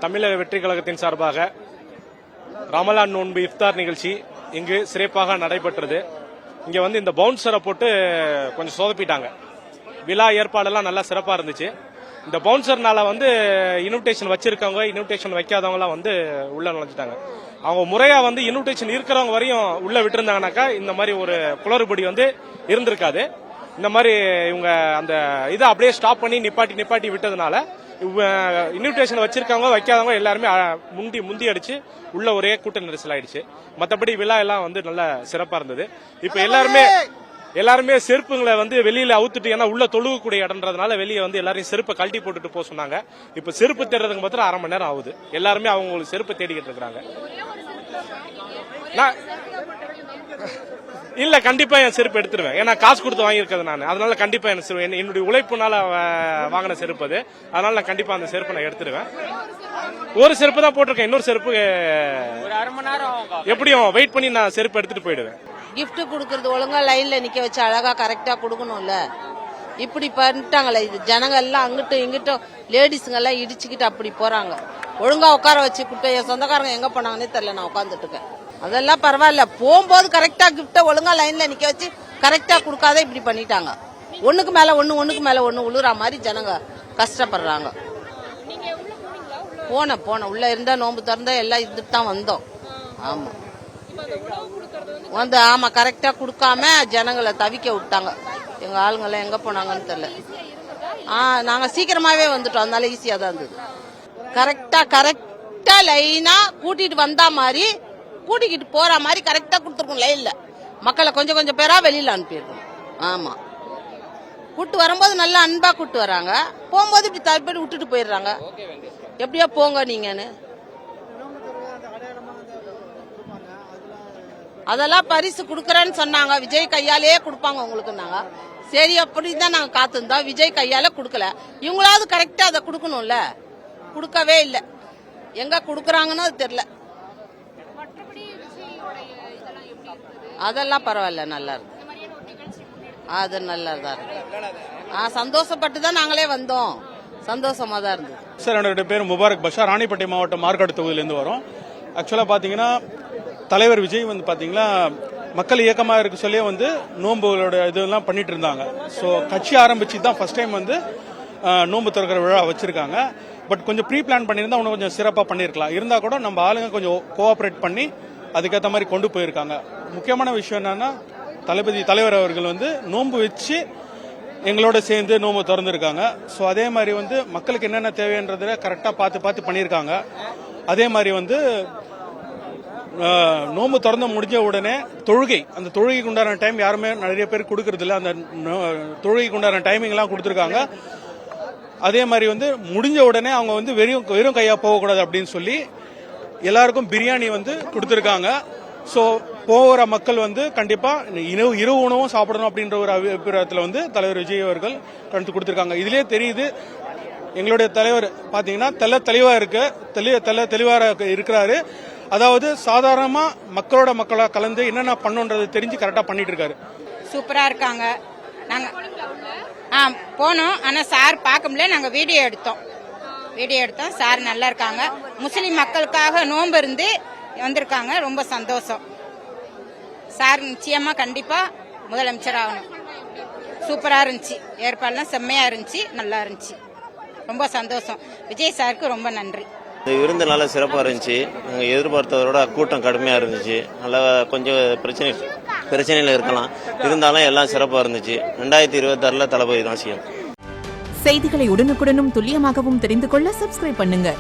தமிழக வெற்றி கழகத்தின் சார்பாக ரமலான் நோன்பு இஃப்தார் நிகழ்ச்சி இங்கு சிறப்பாக நடைபெற்றது. இங்க இந்த பவுன்சரை போட்டு கொஞ்சம் சொதப்பிட்டாங்க. விழா ஏற்பாடெல்லாம் நல்லா சிறப்பா இருந்துச்சு. இந்த பவுன்சர்னால இன்விடேஷன் வச்சிருக்கவங்க இன்விடேஷன் வைக்காதவங்க எல்லாம் உள்ள நுழைஞ்சிட்டாங்க. அவங்க முறையா இன்விடேஷன் இருக்கிறவங்க வரையும் உள்ள விட்டுருந்தாங்கனாக்கா இந்த மாதிரி ஒரு குளறுபடி இருந்திருக்காது. இந்த மாதிரி இவங்க அந்த இதை அப்படியே ஸ்டாப் பண்ணி நிப்பாட்டி விட்டதுனால இன்விடேஷன் வச்சிருக்கவங்க வைக்காதவங்க எல்லாருமே முந்தி அடிச்சு உள்ள ஒரே கூட்ட நெரிசல் ஆயிடுச்சு. மற்றபடி விழா எல்லாம் நல்லா சிறப்பா இருந்தது. இப்ப எல்லாருமே செருப்புங்களை வெளியில அவுத்துட்டு, ஏன்னா உள்ள தொழுகக்கூடிய இடம்ன்றதுனால வெளியே எல்லாரையும் செருப்பை கழட்டி போட்டுட்டு போக சொன்னாங்க. இப்ப செருப்பு தேடுறதுக்கு மாத்திரம் 1/2 மணி நேரம் ஆகுது. எல்லாருமே அவங்களுக்கு செருப்பை தேடிக்கிட்டு இருக்காங்க. இல்ல, கண்டிப்பா என் செருப்பு எடுத்துருவேன். ஏன்னா காசு கொடுத்து வாங்கியிருக்கிறது நான். அதனால கண்டிப்பா என்னுடைய உழைப்புனால வாங்கின செருப்பு அது. அதனால நான் கண்டிப்பா அந்த செருப்பை நான் எடுத்துருவேன். ஒரு செருப்பு தான் போட்டிருக்கேன். இன்னொரு செருப்பு ஒரு 1/2 மணி நேரம் எப்படியும் வெயிட் பண்ணி நான் செருப்பு எடுத்துட்டு போயிடுவேன். கிஃப்ட் கொடுக்கறது ஒழுங்கா லைன்ல நிக்க வச்சு அழகா கரெக்டா கொடுக்கணும்ல. இப்படி பண்ணிட்டாங்களே, இது ஜனங்க எல்லாம் அங்கிட்டும் இங்கிட்டும் லேடிஸுங்க எல்லாம் இடிச்சுக்கிட்டு அப்படி போறாங்க. ஒழுங்கா உட்கார வச்சு கூப்பிட்டு என் சொந்தக்காரங்க எங்க போனாங்கன்னே தெரியல. நான் உட்காந்துட்டு இருக்கேன். அதெல்லாம் பரவாயில்ல. போகும்போது கரெக்டா கிஃப்ட ஒழுங்கா லைன்ல நிக்க வச்சு கரெக்டா கொடுக்காத இப்படி பண்ணிட்டாங்க. ஒண்ணுக்கு மேல ஒண்ணு உழுற மாதிரி ஜனங்க கஷ்டப்படுறாங்க. போன உள்ள இருந்தா நோம்பு திறந்தா எல்லாம் இருந்துட்டு தான் வந்தோம். ஆமா ஆமா கரெக்டா கொடுக்காம ஜனங்களை தவிக்க விட்டாங்க. எங்க ஆளுங்கெல்லாம் எங்க போனாங்கன்னு தெரியல. நாங்க சீக்கிரமாவே வந்துட்டோம். அதனால ஈஸியா தான் இருந்தது. கரெக்டா லைனா கூட்டிட்டு வந்தா மாதிரி கூட்டிக்கிட்டு போற மாதிரி கரெக்டா கொடுத்துருக்கோம். லைன்ல மக்களை கொஞ்சம் பேரா வெளியில அனுப்பியிருக்கோம். ஆமா கூட்டு வரும்போது நல்லா அன்பா கூட்டு வராங்க. போகும்போது இப்படி தவிப்படி விட்டுட்டு போயிடுறாங்க. எப்படியோ போங்க நீங்கன்னு. அதெல்லாம் பரிசு குடுக்கறேன்னு சொன்னாங்க. விஜய் கையாலே கொடுப்பாங்க உங்களுக்குன்னாங்க. சரி அப்படிதான் நாங்க காத்திருந்தோம். விஜய் கையால குடுக்கல. இவங்களாவது கரெக்டா அதை கொடுக்கணும்ல. குடுக்கவே இல்லை. எங்க குடுக்கறாங்கன்னு தெரியல. அதெல்லாம் பரவாயில்ல, நல்லா இருக்கு. அது நல்லதான் இருக்கு. சந்தோஷப்பட்டு தான் நாங்களே வந்தோம். சந்தோஷமா தான் இருந்தது. சார், என்னோட பேர் முபாரக் பஷா. ராணிப்பேட்டை மாவட்டம் மார்க்காடு தொகுதியிலிருந்து வரோம். ஆக்சுவலா பாத்தீங்கன்னா தலைவர் விஜய் பாத்தீங்கன்னா மக்கள் இயக்கமா இருக்க சொல்லி நோன்புகளோட இதெல்லாம் பண்ணிட்டு இருந்தாங்க. ஸோ கட்சி ஆரம்பிச்சு தான் ஃபர்ஸ்ட் டைம் நோன்பு திறக்கிற விழா வச்சிருக்காங்க. பட் கொஞ்சம் ப்ரீ பிளான் பண்ணியிருந்தா இன்னும் கொஞ்சம் சிறப்பாக பண்ணியிருக்கலாம். இருந்தா கூட நம்ம ஆளுங்க கொஞ்சம் கோஆபரேட் பண்ணி அதுக்கேற்ற மாதிரி கொண்டு போயிருக்காங்க. முக்கியமான விஷயம் என்னன்னா தலைவர் அவர்கள் நோன்பு வச்சு எங்களோட சேர்ந்து நோன்பு திறந்துருக்காங்க. ஸோ அதே மாதிரி மக்களுக்கு என்னென்ன தேவைன்றத கரெக்டாக பார்த்து பண்ணியிருக்காங்க. அதே மாதிரி நோன்பு திறந்து முடிஞ்ச உடனே அந்த தொழுகைக்கு உண்டான டைம் யாருமே நிறைய பேர் கொடுக்கறது இல்லை. அந்த தொழுகைக்கு உண்டான டைமிங் எல்லாம் கொடுத்துருக்காங்க. அதே மாதிரி முடிஞ்ச உடனே அவங்க வெறும் கையா போகக்கூடாது அப்படின்னு சொல்லி எல்லாருக்கும் பிரியாணி கொடுத்துருக்காங்க. ஸோ போகிற மக்கள் கண்டிப்பா இரவு உணவும் சாப்பிடணும் அப்படின்ற ஒரு அபிப்பிராயத்தில் தலைவர் விஜய் அவர்கள் கருத்து கொடுத்திருக்காங்க. இதுலயே தெரியுது எங்களுடைய தலைவர் பாத்தீங்கன்னா தெளிவா இருக்கிறாரு. அதாவது சாதாரணமா மக்களா கலந்து என்னென்ன பண்ணுன்றது தெரிஞ்சு கரெக்டா பண்ணிட்டு இருக்காரு. சூப்பரா இருக்காங்க. நாங்க போனோம். ஆனா சார் பார்க்க முடியல. நாங்க வீடியோ எடுத்தோம். சார் நல்லா இருக்காங்க. முஸ்லிம் மக்களுக்காக நோன்பு இருந்து வந்திருக்காங்க. ரொம்ப சந்தோஷம். சார் நிச்சயமா கண்டிப்பா முதலமைச்சர் ஆகணும். சூப்பரா இருந்துச்சு. ஏற்பாடுலாம் செம்மையா இருந்துச்சு. நல்லா இருந்துச்சு. ரொம்ப சந்தோஷம். விஜய் சாருக்கு ரொம்ப நன்றி. இந்த விருந்து நல்லா சிறப்பாக இருந்துச்சு. நாங்கள் எதிர்பார்த்தவரோட கூட்டம் கடுமையாக இருந்துச்சு. நல்லா கொஞ்சம் பிரச்சனையில் இருக்கலாம். இருந்தாலும் எல்லாம் சிறப்பாக இருந்துச்சு. 2026 தளபதி தான் சிஎம். செய்திகளை உடனுக்குடனும் துல்லியமாகவும் தெரிந்து கொள்ள சப்ஸ்கிரைப் பண்ணுங்க.